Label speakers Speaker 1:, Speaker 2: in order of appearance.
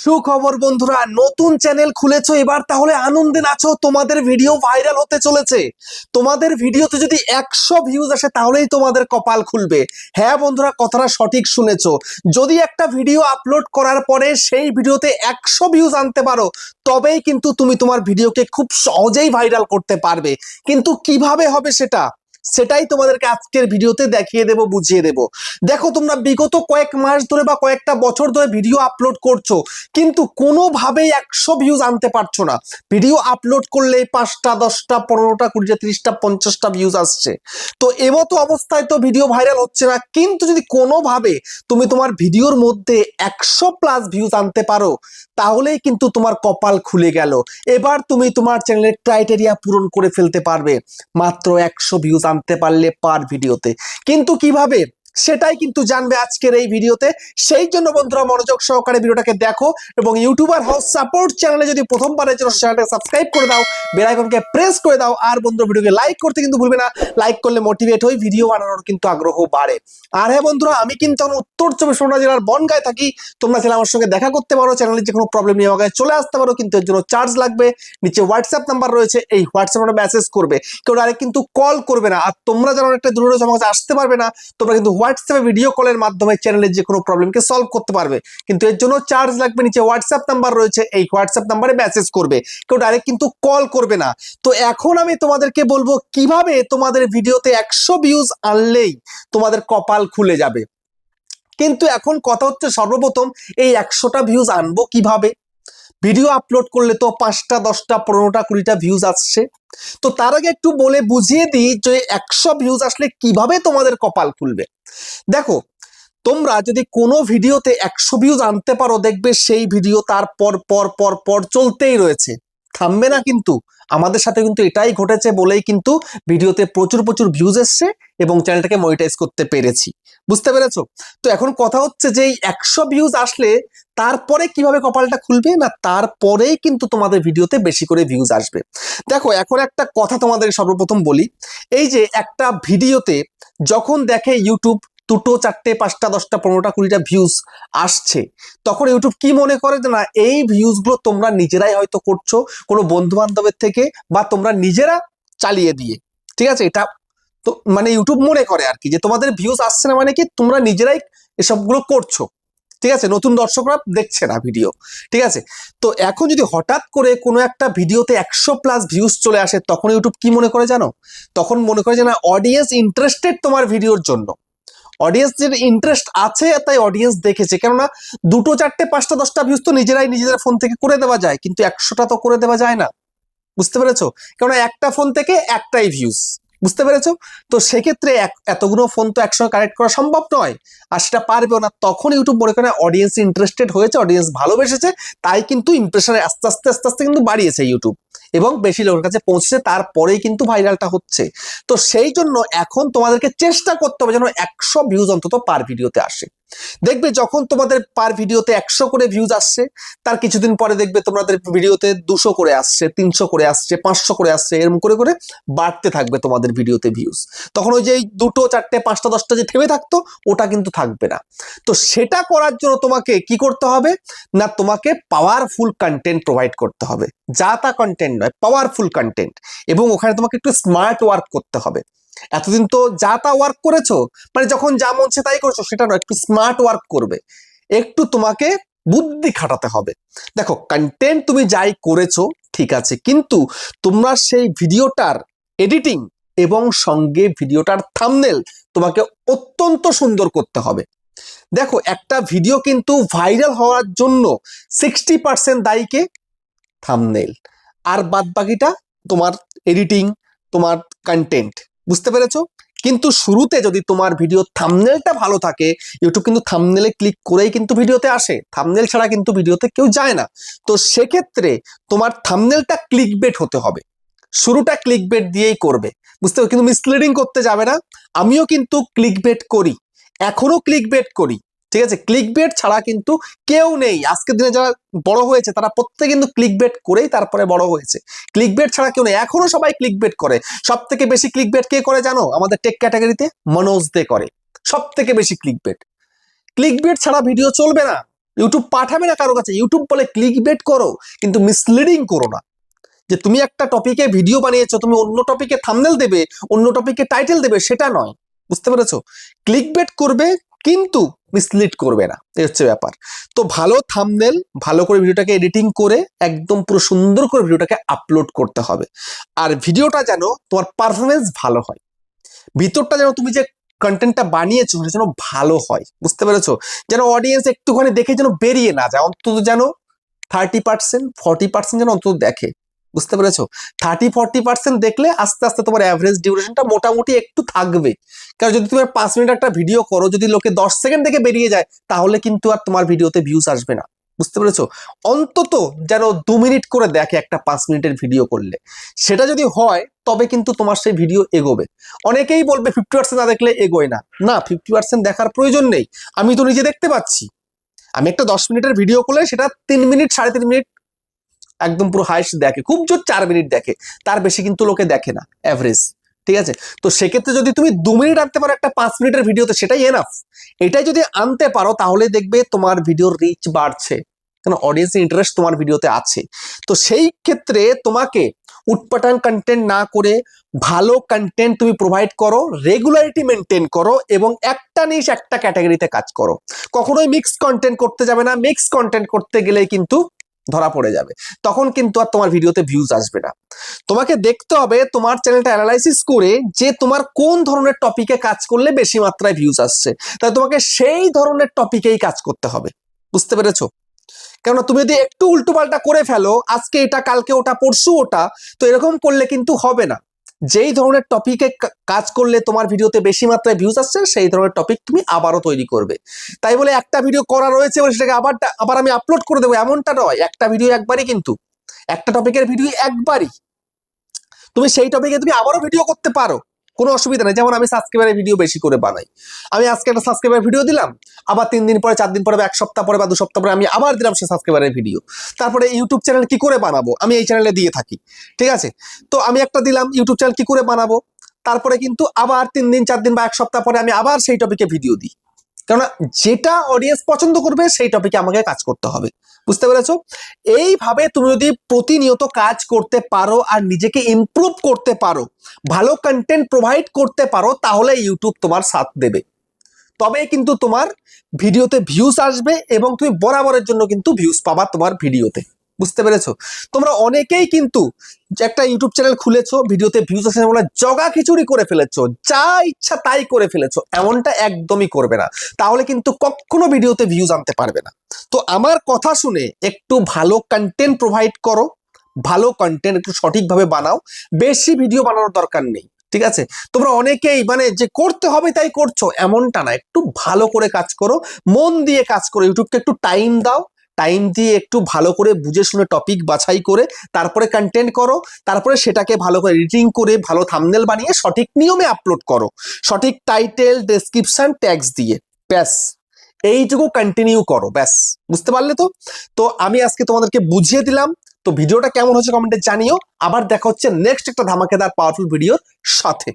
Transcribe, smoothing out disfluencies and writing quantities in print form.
Speaker 1: সুখবর বন্ধুরা, নতুন চ্যানেল খুলেছো, এবার তাহলে আনন্দে নাচো। তোমাদের ভিডিও ভাইরাল হতে চলেছে। তোমাদের ভিডিওতে যদি 100 ভিউজ আসে তাহলেই তোমাদের কপাল খুলবে। হ্যাঁ বন্ধুরা, কথাটা সঠিক শুনেছো। যদি একটা ভিডিও আপলোড করার পরে সেই ভিডিওতে 100 ভিউজ আনতে পারো, তবেই কিন্তু তুমি তোমার ভিডিওকে খুব সহজেই ভাইরাল করতে পারবে। কিন্তু কিভাবে হবে সেটাই তোমাদেরকে আজকের ভিডিওতে দেখিয়ে দেব, বুঝিয়ে দেব। দেখো, তোমরা বিগত কয়েক মাস ধরে বা কয়েকটা বছর ধরে ভিডিও আপলোড করছো, কিন্তু কোনোভাবেই 100 ভিউজ আনতে পারছো না। ভিডিও আপলোড করলে 5টা 10টা 15টা 20টা 30টা 50টা ভিউজ আসছে। তো এমতো অবস্থায় তো ভিডিও ভাইরাল হচ্ছে না। কিন্তু যদি কোনোভাবে তুমি তোমার ভিডিওর মধ্যে 100+ ভিউজ আনতে পারো, তাহলেই কিন্তু তোমার কপাল খুলে গেল। এবার তুমি তোমার চ্যানেলের ক্রাইটেরিয়া পূরণ করে ফেলতে পারবে মাত্র 100 ভিউজ আনতে পারলে পার ভিডিওতে। কিন্তু কিভাবে, সেটাই কিন্তু জানবে আজকের এই ভিডিওতে। সেই জন্য বন্ধুরা, মনোযোগ সহকারে ভিডিওটাকে দেখো এবং ইউটিউবার হাউস সাপোর্ট চ্যানেলে যদি প্রথমবারের জন্য চ্যানেলটাকে সাবস্ক্রাইব করে দাও, বেল আইকনকে প্রেস করে দাও। আর বন্ধুরা, ভিডিওকে লাইক করতে কিন্তু ভুলবে না। লাইক করলে মোটিভেট হই, ভিডিও বানানোর কিন্তু আগ্রহ বাড়ে। আর হ্যাঁ বন্ধুরা, আমি কিন্তু উত্তর 24 জেলার বনগাঁয় থাকি। তোমরা চাইলে আমার সঙ্গে দেখা করতে পারো, চ্যানেলের যে কোনো প্রবলেম নিয়ে আমাকে চলে আসতে পারো। কিন্তু এর জন্য চার্জ লাগবে। নিচে হোয়াটসঅ্যাপ নাম্বার রয়েছে, এই হোয়াটসঅ্যাপে মেসেজ করবে, কেউ ডাইরেক্ট কিন্তু কল করবে না। আর তোমরা যারা অনেকটা দূরে রয়েছে, আমার কাছে আসতে পারবে না, তোমরা কিন্তু হোয়াটসঅ্যাপে ভিডিও কলের মাধ্যমে চ্যানেলের যে কোনো প্রবলেমকে সলভ করতে পারবে। কিন্তু এর জন্য চার্জ লাগবে। নিচে হোয়াটসঅ্যাপ নাম্বার রয়েছে, এই হোয়াটসঅ্যাপ নাম্বারে মেসেজ করবে, কেউ ডাইরেক্ট কিন্তু কল করবে না। তো এখন আমি তোমাদেরকে বলবো কিভাবে তোমাদের ভিডিওতে 100 ভিউজ আনলেই তোমাদের কপাল খুলে যাবে। কিন্তু এখন কথা হচ্ছে, সর্বপ্রথম এই 100টা ভিউজ আনবো কিভাবে? ভিডিও আপলোড করলে তো 5টা 10টা 15টা 20টা ভিউজ আসছে। তো তার আগে একটু বলে বুঝিয়ে দিই যে 100 ভিউজ আসলে কিভাবে তোমাদের কপাল খুলবে। দেখো, তোমরা যদি কোনো ভিডিওতে 100 ভিউজ আনতে পারো, দেখবে সেই ভিডিও তার পর পর পর পর চলতেই রয়েছে, থামবে না। কিন্তু আমাদের সাথে কিন্তু এটাই ঘটেছে বলেই কিন্তু ভিডিওতে প্রচুর প্রচুর ভিউজ এসছে এবং চ্যানেলটাকে মনিটাইজ করতে পেরেছি। বুঝতে পেরেছো? তো এখন কথা হচ্ছে যে এই 100 ভিউজ আসলে তারপরে কিভাবে কপালটা খুলবে না, তারপরেই কিন্তু তোমাদের ভিডিওতে বেশি করে ভিউজ আসবে। দেখো, এখন একটা কথা তোমাদের সর্বপ্রথম বলি। এই যে একটা ভিডিওতে যখন দেখে ইউটিউব 2টো 4টে 5টা 10টা 15টা 20টা ভিউজ আসছে, তখন ইউটিউব কি মনে করে যে না, এই ভিউজগুলো তোমরা নিজেরাই হয়তো করছো কোনো বন্ধু বান্ধবের থেকে, বা তোমরা নিজেরা চালিয়ে দিয়ে। ঠিক আছে, এটা তো মানে ইউটিউব মনে করে আর কি, যে তোমাদের ভিউজ আসছে না মানে কি তোমরা নিজেরাই এসবগুলো করছো। ঠিক আছে, নতুন দর্শকরা দেখছে না ভিডিও। ঠিক আছে, তো এখন যদি হঠাৎ করে কোনো একটা ভিডিওতে 100+ ভিউজ চলে আসে, তখন ইউটিউব কি মনে করে জানো? তখন মনে করে যে না, অডিয়েন্স ইন্টারেস্টেড তোমার ভিডিওর জন্য। অডিয়েন্সের ইন্টারেস্ট আছে, তাই অডিয়েন্স দেখেছে। কেননা 2টো 4টে 5টা 10টা ভিউজ তো নিজেরাই নিজেদের ফোন থেকে করে দেওয়া যায়, কিন্তু 100টা তো করে দেওয়া যায় না। বুঝতে পেরেছো? কেননা একটা ফোন থেকে একটাই ভিউজ। বুঝতে পেরেছো? তো সেক্ষেত্রে এতগুলো ফোন তো একসঙ্গে কানেক্ট করা সম্ভব নয়, আর সেটা পারবেও না। তখন ইউটিউব মনে করে অডিয়েন্স ইন্টারেস্টেড হয়েছে, অডিয়েন্স ভালোবেসেছে, তাই কিন্তু ইমপ্রেশনে আস্তে আস্তে আস্তে আস্তে কিন্তু বাড়িয়েছে ইউটিউব এবং বেশি লোকের কাছে পৌঁছেছে, তারপরেই কিন্তু ভাইরালটা হচ্ছে। তো সেই জন্য এখন তোমাদেরকে চেষ্টা করতে হবে যেন 100 ভিউজ অন্তত পার ভিডিওতে আসে। দেখবে যখন তোমাদের পার ভিডিওতে 100 করে ভিউজ আসছে, তার কিছুদিন পরে দেখবে তোমাদের ভিডিওতে 200 করে আসছে, 300 করে আসছে, 500 করে আসছে, এরকম করে করে বাড়তে থাকবে তোমাদের ভিডিওতে ভিউজ। তখন ওই যে 2টো 4টে 5টা 10টা যে থেমে থাকতো, ওটা কিন্তু থাকবে না। তো সেটা করার জন্য তোমাকে কি করতে হবে না, তোমাকে পাওয়ারফুল কন্টেন্ট প্রোভাইড করতে হবে। যা তা কন্টেন্ট নয়, পাওয়ারফুল কন্টেন্ট। এবং ওখানে তোমাকে একটু স্মার্ট ওয়ার্ক করতে হবে। এতদিন তো যা তা ওয়ার্ক করেছো, মানে যখন যা মন চায় তাই করছো, সেটা নয়, একটু স্মার্ট ওয়ার্ক করবে। একটু তোমাকে বুদ্ধি খাটাতে হবে। দেখো, কন্টেন্ট তুমি যাই করেছো ঠিক আছে, কিন্তু তোমরা সেই ভিডিওটার এডিটিং এবং সঙ্গে ভিডিওটার থাম্বনেল তোমাকে অত্যন্ত সুন্দর করতে হবে। দেখো, একটা ভিডিও কিন্তু ভাইরাল হওয়ার জন্য 60% দায়ীকে থাম্বনেল, আর বাদ বাকিটা তোমার এডিটিং, তোমার কন্টেন্ট। বুঝতে পেরেছো? কিন্তু শুরুতে যদি তোমার ভিডিও থাম্বনেলটা ভালো থাকে, ইউটিউব কিন্তু থাম্বনেলে ক্লিক করেই কিন্তু ভিডিওতে আসে, থাম্বনেল ছাড়া কিন্তু ভিডিওতে কেউ যায় না। তো সেক্ষেত্রে তোমার থাম্বনেলটা ক্লিকবেট হতে হবে, শুরুটা ক্লিকবেট দিয়েই করবে। বুঝতে পারছো? কিন্তু মিসলিডিং করতে যাবে না। আমিও কিন্তু ক্লিকবেট করি, এখনো ক্লিকবেট করি। ঠিক আছে, ক্লিকবেট ছাড়া কিন্তু কেউ নেই। আজকের দিনে যারা বড় হয়েছে তারা প্রত্যেকে কিন্তু ক্লিকবেট করেই তারপরে বড় হয়েছে। ক্লিকবেট ছাড়া কেউ নেই, এখনো সবাই ক্লিকবেট করে। সব থেকে বেশি ক্লিকবেট কে করে জানো? আমাদের টেক ক্যাটাগরিতে মনোজ দে করে সব থেকে বেশি ক্লিকবেট। ক্লিকবেট ছাড়া ভিডিও চলবে না। ইউটিউব পাঠাবে না কারো কাছে। ইউটিউব বলে ক্লিক বেট করো, কিন্তু মিসলিডিং করো না। যে তুমি একটা টপিকে ভিডিও বানিয়েছো, তুমি অন্য টপিকে থাম্বনেল দেবে, অন্য টপিকে টাইটেল দেবে, সেটা নয়। বুঝতে পেরেছো? ক্লিক বেট করবে কিন্তু মিসলিড করবে না, এই হচ্ছে ব্যাপার। তো ভালো থাম্বনেল, ভালো করে ভিডিওটাকে এডিটিং করে একদম পুরো সুন্দর করে ভিডিওটাকে আপলোড করতে হবে। আর ভিডিওটা যেন তোমার পারফরমেন্স ভালো হয়, ভিতরটা যেন তুমি যে কন্টেন্টটা বানিয়েছো সেটা যেন ভালো হয়। বুঝতে পেরেছো? যেন অডিয়েন্স একটুখানি দেখে যেন বেরিয়ে না যায়, অন্তত যেন 30% 40% যেন অন্তত দেখে। বুঝতে পেরেছো? 30-40% দেখলে আস্তে আস্তে তোমার অ্যাভারেজ ডিউরেশনটা মোটামুটি একটু থাকবে। কারণ যদি তুমি 5 মিনিট একটা ভিডিও করো, যদি লোকে 10 সেকেন্ড দেখে বেরিয়ে যায়, তাহলে কিন্তু আর তোমার ভিডিওতে ভিউজ আসবে না। বুঝতে পেরেছো? অন্তত যেন 2 মিনিট করে দেখে একটা 5 মিনিটের ভিডিও করলে। সেটা যদি হয় তবে কিন্তু তোমার সেই ভিডিও এগোবে। অনেকেই বলবে 50% না দেখলে এগোয় না। না, 50% দেখার প্রয়োজন নেই। আমি তো নিজে দেখতে পাচ্ছি। আমি একটা 10 মিনিটের ভিডিও করলে সেটা 3 মিনিট 3.5 মিনিট একদম পুরো হাইস্ট দেখে, খুব জোর 4 মিনিট দেখে, তার বেশি কিন্তু লোকে দেখে না, অ্যাভারেজ। ঠিক আছে? তো সেক্ষেত্রে যদি তুমি 2 মিনিট আনতে পারো একটা 5 মিনিটের ভিডিওতে, সেটাই এনাফ। এটাই যদি আনতে পারো তাহলে দেখবে তোমার ভিডিওর রিচ বাড়ছে, কারণ অডিয়েন্সের ইন্টারেস্ট তোমার ভিডিওতে আছে। তো সেই ক্ষেত্রে তোমাকে উটপাটাং কন্টেন্ট না করে ভালো কন্টেন্ট তুমি প্রোভাইড করো, রেগুলারিটি মেনটেন করো, এবং একটা নিশ একটা ক্যাটাগরিতে কাজ করো। কখনোই মিক্স কন্টেন্ট করতে যাবে না। মিক্স কন্টেন্ট করতে গেলে কিন্তু ধরা পড়ে যাবে, তখন কিন্তু আর তোমার ভিডিওতে ভিউজ আসবে না। তোমাকে দেখতে হবে তোমার চ্যানেলটা অ্যানালাইসিস করে যে তোমার কোন ধরনের টপিকে কাজ করলে বেশি মাত্রায় ভিউজ আসছে, তাই তোমাকে সেই ধরনের টপিকেই কাজ করতে হবে। বুঝতে পেরেছো? কেননা তুমি যদি একটু উল্টোপাল্টা করে ফেলো, আজকে এটা কালকে ওটা পরশু ওটা, তো এরকম করলে কিন্তু হবে না। যেই ধরনের টপিকে কাজ করলে তোমার ভিডিওতে বেশি মাত্রায় ভিউজ আসছে, সেই ধরনের টপিক তুমি আবারও তৈরি করবে। তাই বলে একটা ভিডিও করা রয়েছে বলে সেটাকে আবার আমি আপলোড করে দেবো, এমনটা নয়। একটা ভিডিও একবারই, কিন্তু একটা টপিকের ভিডিও একবারই। তুমি সেই টপিকে তুমি আবারও ভিডিও করতে পারো, কোনো অসুবিধা নেই। যেমন আমি সাবস্ক্রাইবারের ভিডিও বেশি করে বানাই। আমি আজকে একটা সাবস্ক্রাইবার ভিডিও দিলাম, আবার 3 দিন পরে, 4 দিন পরে, বা 1 সপ্তাহ পরে, বা 2 সপ্তাহ পরে আমি আবার দিলাম সেই সাবস্ক্রাইবারের ভিডিও। তারপরে ইউটিউব চ্যানেল কি করে বানাবো, আমি এই চ্যানেলে দিয়ে থাকি। ঠিক আছে? তো আমি একটা দিলাম ইউটিউব চ্যানেল কি করে বানাবো, তারপরে কিন্তু আবার 3 দিন 4 দিন বা 1 সপ্তাহ পরে আমি আবার সেই টপিকে ভিডিও দিই। কেননা যেটা অডিয়েন্স পছন্দ করবে সেই টপিকে আমাকে কাজ করতে হবে। বুঝতে পেরেছো? এইভাবে তুমি যদি প্রতিনিয়ত কাজ করতে পারো আর নিজেকে ইমপ্রুভ করতে পারো, ভালো কন্টেন্ট প্রোভাইড করতে পারো, তাহলে ইউটিউব তোমার সাথ দেবে। তবে কিন্তু তোমার ভিডিওতে ভিউজ আসবে এবং তুমি বরাবরের জন্য কিন্তু ভিউজ পাবা তোমার ভিডিওতে। বুঝতে পেরেছো? তোমরা অনেকেই কিন্তু যে একটা ইউটিউব চ্যানেল খুলেছো, ভিডিওতে ভিউজ আসে বলে জগা খিচুড়ি করে ফেলেছো, যা ইচ্ছা তাই করে ফেলেছো। এমনটা একদমই করবে না, তাহলে কিন্তু কখনো ভিডিওতে ভিউজ আনতে পারবে না। তো আমার কথা শুনে একটু ভালো কন্টেন্ট প্রোভাইড করো, ভালো কন্টেন্ট একটু সঠিকভাবে বানাও, বেশি ভিডিও বানানোর দরকার নেই। ঠিক আছে? তোমরা অনেকেই মানে যে করতে হবে তাই করছো, এমনটা না। একটু ভালো করে কাজ করো, মন দিয়ে কাজ করো, ইউটিউবকে একটু টাইম দাও, টাইম দিয়ে একটু ভালো করে বুঝে শুনে টপিক বাছাই করে তারপরে কন্টেন্ট করো, তারপরে সেটাকে ভালো করে এডিটিং করে ভালো থাম্বনেল বানিয়ে সঠিক নিয়মে আপলোড করো, সঠিক টাইটেল, ডেসক্রিপশন, ট্যাগস দিয়ে। ব্যাস, এইটুকু কন্টিনিউ করো, ব্যাস। বুঝতে পারলে তো? তো আমি আজকে তোমাদেরকে বুঝিয়ে দিলাম। তো ভিডিওটা কেমন হচ্ছে কমেন্টে জানিও। আবার দেখা হচ্ছে নেক্সট একটা ধামাকেদার পাওয়ারফুল ভিডিওর সাথে।